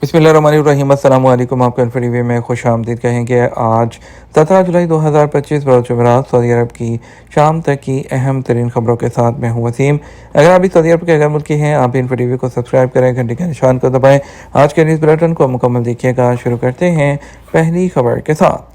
बिस्मिल्लाहिर्रहमानिर्रहीम। अस्सलाम वालेकुम। आपका इन्फो में खुश आमदीद कहेंगे। आज 17 जुलाई 2025 बरोज़ जुमेरात सऊदी अरब की शाम तक की अहम तरीन खबरों के साथ मैं हूँ वसीम। अगर आप भी सऊदी अरब के गैर मुल्की हैं, आप भी इन्फो को सब्सक्राइब करें, घंटे के निशान को दबाएं। आज के न्यूज़ बुलेटिन को मुकम्मल देखिएगा। शुरू करते हैं पहली खबर के साथ।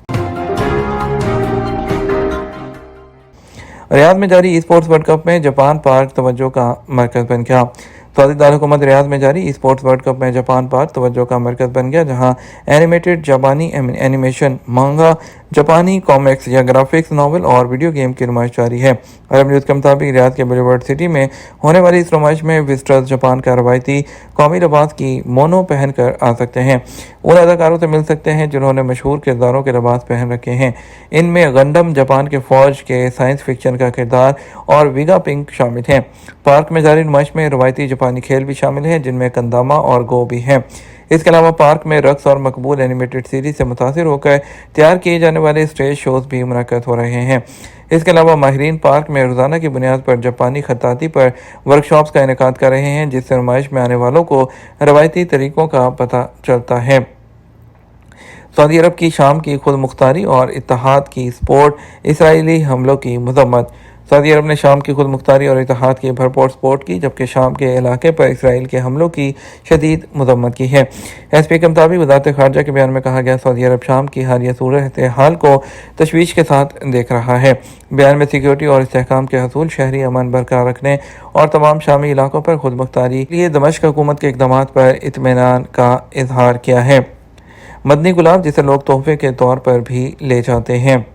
रियाद में जारी स्पोर्ट्स वर्ल्ड कप में जापान पार्क तवज्जो का मरकज़ बन गया। सऊदी दारकूमत रियाद में जारी स्पोर्ट्स वर्ल्ड कप में जापान पार्क तवज्जो का मरकज़ बन गया, जहां एनिमेटेड जापानी एनिमेशन, मांगा, जापानी कॉमिक्स या ग्राफिक्स नॉवल और वीडियो गेम की नुमाइश जारी है। अरब न्यूज़ के मुताबिक रियाद के बुलेवर्ड सिटी में होने वाली इस नुमाइश में विजिटर्स जापान का रवायती कौमी लिबास की मोनो पहन कर आ सकते हैं। उन अदाकारों से मिल सकते हैं जिन्होंने मशहूर किरदारों के लिबास पहन रखे हैं। इनमें गंडम, जापान के फौज के साइंस फिक्शन का किरदार और विगा पिंक शामिल हैं। पार्क में जारी नुमाइश में रवायती जापानी खेल भी शामिल हैं, जिनमें कंदामा और गो भी हैं। इसके अलावा पार्क में रक्स और मकबूल एनिमेटेड सीरीज से मुतासिर होकर तैयार किए जाने वाले स्टेज शोज भी मुनक्कद हो रहे हैं। इसके अलावा माहिरीन पार्क में रोज़ाना की बुनियाद पर जापानी खत्ताती पर वर्कशॉप्स का इनेकाद कर रहे हैं, जिससे नुमाइश में आने वालों को रवायती तरीक़ों का पता चलता है। सऊदी अरब की शाम की खुद मुख्तारी और इत्तेहाद की सपोर्ट, इसराइली हमलों की मजम्मत। सऊदी अरब ने शाम की खुद मुख्तारी और इत्तेहाद की भरपूर सपोर्ट की, जबकि शाम के इलाके पर इसराइल के हमलों की शदीद मजम्मत की है। एसपी के मुताबिक वज़ारत ख़ारजा के बयान में कहा गया, सऊदी अरब शाम की हालिया सूरत हाल को तशवीश के साथ देख रहा है। बयान में सिक्योरिटी और इस्तेहकाम के हसूल, शहरी अमन बरकरार रखने और तमाम शामी इलाकों पर खुद मुख्तारी के लिए दमिश्क हुकूमत के इक़दाम पर इत्मीनान का इजहार किया है। मदनी गुलाब, जिसे लोग तोहफे के तौर पर भी ले जाते हैं।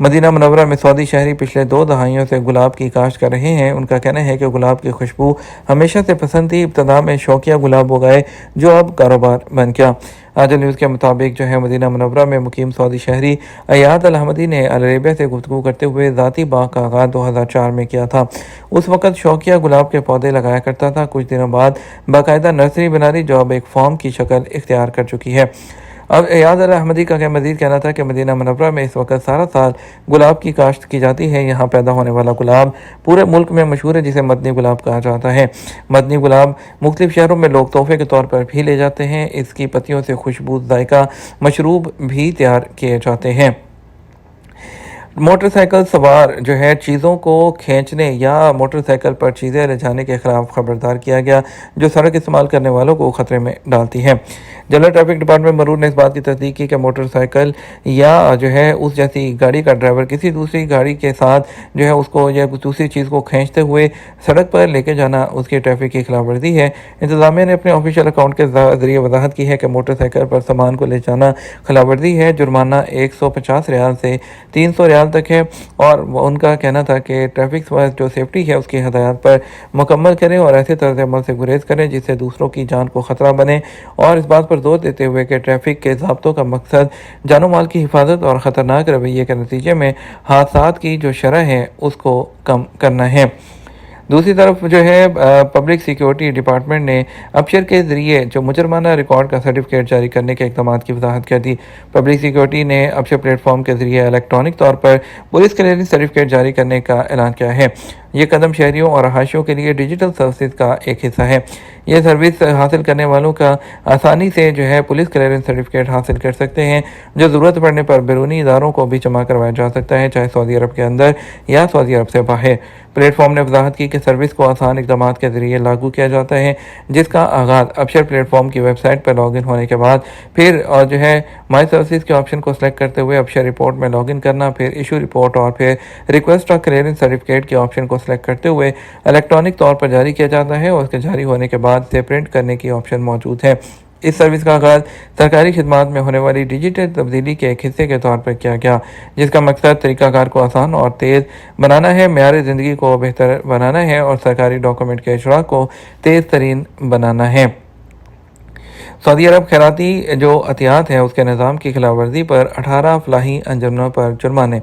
मदीना मुनव्वरा में सऊदी शहरी पिछले 2 दहाइयों से गुलाब की काश्त कर रहे हैं। उनका कहना है कि गुलाब की खुशबू हमेशा से पसंद थी। इब्तदा में शौकिया गुलाब उगाए, जो अब कारोबार बन गया। आजल न्यूज़ के मुताबिक मदीना मुनव्वरा में मुकीम सऊदी शहरी अयाद अल अहमदी ने अल अरेबिया से गुफ्तगू करते हुए ज़ाती बाग का आगाज़ 2004 में किया था। उस वक़्त शौकिया गुलाब के पौधे लगाया करता था। कुछ दिनों बाद बाकायदा नर्सरी बना ली, जो अब एक फार्म की शक्ल इख्तियार कर चुकी है। अब अयाद अल अहमदी का मज़ीद कहना था कि मदीना मुनव्वरा में इस वक्त सारा साल गुलाब की काश्त की जाती है। यहाँ पैदा होने वाला गुलाब पूरे मुल्क में मशहूर है, जिसे मदनी गुलाब कहा जाता है। मदनी गुलाब मुख्तलिफ शहरों में लोग तोहफे के तौर पर भी ले जाते हैं। इसकी पत्तियों से खुशबू जायका मशरूब भी तैयार किए जाते हैं। मोटरसाइकिल सवार चीज़ों को खींचने या मोटरसाइकिल पर चीज़ें ले जाने के खिलाफ खबरदार किया गया, जो सड़क इस्तेमाल करने वालों को ख़तरे में डालती है। जनरल ट्रैफिक डिपार्टमेंट मरूर ने इस बात की तस्दीक की कि मोटरसाइकिल या उस जैसी गाड़ी का ड्राइवर किसी दूसरी गाड़ी के साथ उसको या दूसरी चीज़ को खींचते हुए सड़क पर लेके जाना उसकी ट्रैफिक की खिलाफ वर्जी है। इंतज़ामिया ने अपने ऑफिशियल अकाउंट के ज़रिए वजाहत की है कि मोटरसाइकिल पर सामान को ले जाना खिलाफ वर्जी है। जुर्माना 150 रियाल से 300 रियाल तक है। और उनका कहना था कि ट्रैफिक जो सेफ्टी है उसकी हदायत पर मुकम्मल करें और ऐसे तर्ज अमल से गुरेज करें जिससे दूसरों की जान को ख़तरा बने, और इस बात पर जोर देते हुए कि ट्रैफिक के ज़ाब्तों का मकसद जानो माल की हिफाजत और ख़तरनाक रवैये के नतीजे में हादसात की जो शरह है उसको कम करना है। दूसरी तरफ पब्लिक सिक्योरिटी डिपार्टमेंट ने अबशर के ज़रिए मुजरमाना रिकॉर्ड का सर्टिफिकेट जारी करने के इक़दाम की वजाहत कर दी। पब्लिक सिक्योरिटी ने अबशर प्लेटफॉर्म के ज़रिए इलेक्ट्रॉनिक तौर पर पुलिस क्लियरेंस सर्टिफिकेट जारी करने का ऐलान किया है। ये कदम शहरियों और रहायशियों के लिए डिजिटल सर्विस का एक हिस्सा है। यह सर्विस हासिल करने वालों का आसानी से पुलिस क्लियरेंस सर्टिफिकेट हासिल कर सकते हैं, जो ज़रूरत पड़ने पर बैरूनी इदारों को भी जमा करवाया जा सकता है, चाहे सऊदी अरब के अंदर या सऊदी अरब से बाहर। प्लेटफॉर्म ने वजाहत की कि सर्विस को आसान इक़दाम के ज़रिए लागू किया जाता है, जिसका आगाज़ अबशर प्लेटफॉर्म की वेबसाइट पर लॉगिन होने के बाद फिर और माई सर्विस के ऑप्शन को सिलेक्ट करते हुए अबशर रिपोर्ट में लॉगिन करना, फिर इशू रिपोर्ट और फिर रिक्वेस्ट ऑफ क्लियरेंस सर्टिफिकेट के ऑप्शन को सिलेक्ट करते हुए इलेक्ट्रॉनिक तौर पर जारी किया जाता है, और उसके जारी होने के बाद से प्रिंट करने की ऑप्शन मौजूद है। इस सर्विस का आगाज़ सरकारी खिदमात में होने वाली डिजिटल तब्दीली के एक हिस्से के तौर पर किया गया, जिसका मकसद तरीक़ाकार को आसान और तेज़ बनाना है, मेयार ज़िंदगी को बेहतर बनाना है और सरकारी डॉक्यूमेंट के इशरा को तेज़ तरीन बनाना है। सऊदी अरब खैराती अतियात है उसके निज़ाम की खिलाफ वर्जी पर 18 फलाही अंजुमनों पर जुर्माने।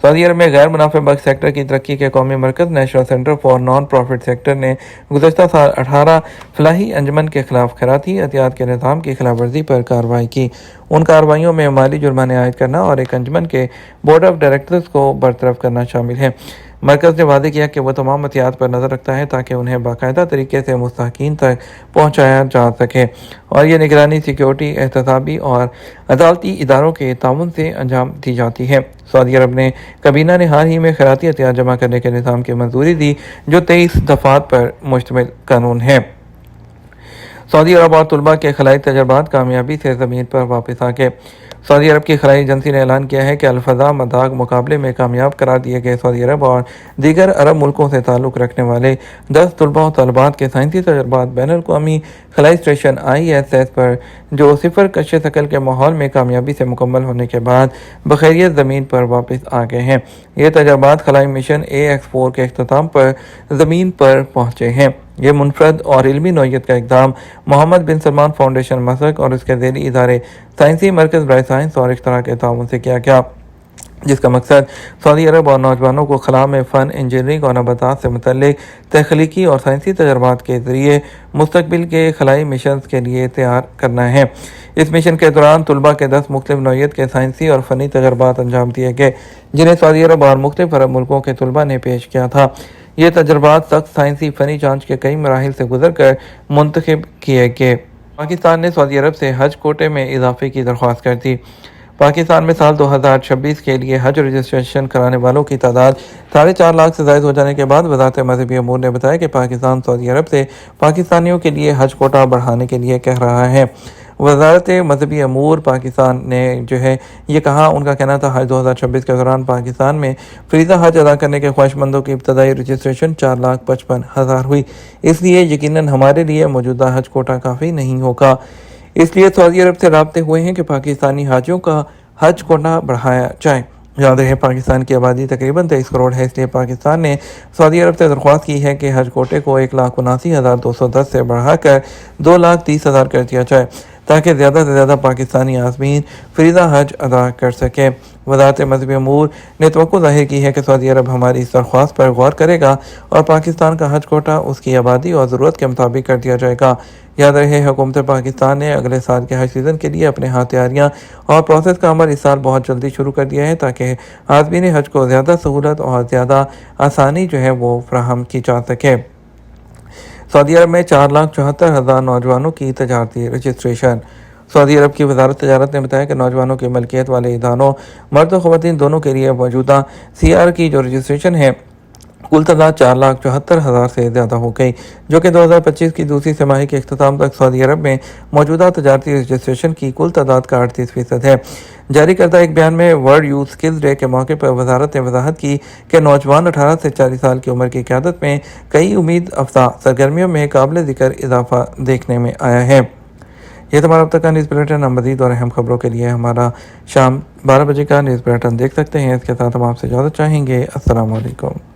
सऊदी अरब में गैर मुनाफे बख्श सेक्टर की तरक्की के कौमी मरकज़ national centre for non profit sector ने गुज़श्ता साल 18 फलाही अंजुमन के खिलाफ खैराती एहतियात के निज़ाम की खिलाफ वर्जी पर कार्रवाई की। उन कार्रवाइयों में माली जुर्माने आयद करना और एक अंजुमन के बोर्ड ऑफ डायरेक्टर्स को बरतरफ करना शामिल है। مرکز نے وعدے کیا کہ وہ تمام احتیاط پر نظر رکھتا ہے تاکہ انہیں باقاعدہ طریقے سے مستحقین تک پہنچایا جا سکے، اور یہ نگرانی سیکیورٹی، احتسابی اور عدالتی اداروں کے تعاون سے انجام دی جاتی ہے۔ سعودی عرب نے کابینہ نے حال ہی میں خیراتی احتیاط جمع کرنے کے نظام کی منظوری دی، جو 23 دفعات پر مشتمل قانون ہے۔ سعودی عرب اور طلباء کے خلائی تجربات کامیابی سے زمین پر واپس آ گئے۔ سعودی عرب کی خلائی ایجنسی نے اعلان کیا ہے کہ الفضا مداغ مقابلے میں کامیاب قرار دیے گئے سعودی عرب اور دیگر عرب ملکوں سے تعلق رکھنے والے 10 طلباء و طالبات کے سائنسی تجربات بین الاقوامی خلائی اسٹیشن ISS پر، جو صفر کش ثقل کے ماحول میں کامیابی سے مکمل ہونے کے بعد بخیریت زمین پر واپس آ گئے ہیں۔ یہ تجربات خلائی مشن AX4 کے اختتام پر زمین پر پہنچے ہیں۔ یہ منفرد اور علمی نوعیت کا اقدام محمد بن سلمان فاؤنڈیشن مسق اور اس کے ذیلی ادارے سائنسی مرکز برائے سائنس اور اختراع کے تعاون سے کیا گیا، جس کا مقصد سعودی عرب اور نوجوانوں کو خلا میں فن، انجینئرنگ اور نباتات سے متعلق تخلیقی اور سائنسی تجربات کے ذریعے مستقبل کے خلائی مشنز کے لیے تیار کرنا ہے۔ اس مشن کے دوران طلباء کے 10 مختلف نوعیت کے سائنسی اور فنی تجربات انجام دیے گئے، جنہیں سعودی عرب اور مختلف عرب ملکوں کے طلباء نے پیش کیا تھا۔ یہ تجربات سخت سائنسی فنی جانچ کے کئی مراحل سے گزر کر منتخب کیے گئے۔ پاکستان نے سعودی عرب سے حج کوٹے میں اضافے کی درخواست کر دی۔ پاکستان میں سال 2026 کے لیے حج رجسٹریشن کرانے والوں کی تعداد 4.5 لاکھ سے زائد ہو جانے کے بعد وزارت مذہبی امور نے بتایا کہ پاکستان سعودی عرب سے پاکستانیوں کے لیے حج کوٹا بڑھانے کے لیے کہہ رہا ہے۔ وزارت مذہبی امور پاکستان نے یہ کہا، ان کا کہنا تھا حج 2026 کے دوران پاکستان میں فریضہ حج ادا کرنے کے خواہش مندوں کی ابتدائی رجسٹریشن 4,55,000 ہوئی، اس لیے یقیناً ہمارے لیے موجودہ حج کوٹا کافی نہیں ہوگا۔ اس لیے سعودی عرب سے رابطے ہوئے ہیں کہ پاکستانی حاجیوں کا حج کوٹا بڑھایا جائے۔ یاد رہے پاکستان کی آبادی تقریباً 23 کروڑ ہے، اس لیے پاکستان نے سعودی عرب سے درخواست کی ہے کہ حج کوٹے کو 1,79,210 سے بڑھا کر 2,30,000 کر دیا جائے، تاکہ زیادہ سے زیادہ پاکستانی عازمین فریضہ حج ادا کر سکیں۔ وزارت مذہبی امور نے توقع ظاہر کی ہے کہ سعودی عرب ہماری اس درخواست پر غور کرے گا اور پاکستان کا حج کوٹا اس کی آبادی اور ضرورت کے مطابق کر دیا جائے گا۔ یاد رہے حکومت پاکستان نے اگلے سال کے حج سیزن کے لیے اپنے ہاں تیاریاں اور پروسیس کا عمل اس سال بہت جلدی شروع کر دیا ہے، تاکہ عازمین حج کو زیادہ سہولت اور زیادہ آسانی وہ فراہم کی جا سکے۔ سعودی عرب میں 4,74,000 نوجوانوں کی تجارتی رجسٹریشن۔ سعودی عرب کی وزارت تجارت نے بتایا کہ نوجوانوں کی ملکیت والے اداروں، مرد و خواتین دونوں کے لیے موجودہ CR کی جو رجسٹریشن ہے، کل تعداد 4,74,000 سے زیادہ ہو گئی، جو کہ 2025 کی دوسری سہ کے اختتام تک سعودی عرب میں موجودہ تجارتی رجسٹریشن کی کل تعداد کا 38% ہے۔ جاری کردہ ایک بیان میں ورلڈ یوتھ سکلز ڈے کے موقع پر وزارت نے وضاحت کی کہ نوجوان 18 سے 40 سال کی عمر کی قیادت میں کئی امید افزا سرگرمیوں میں قابل ذکر اضافہ دیکھنے میں آیا ہے۔ یہ تمہارا اب تک کا نیوز بلیٹن۔ ہم مزید اور اہم خبروں کے لیے ہمارا شام 12 بجے کا نیوز بلیٹن دیکھ سکتے ہیں۔ اس کے ساتھ ہم آپ سے اجازت چاہیں گے۔ السلام علیکم۔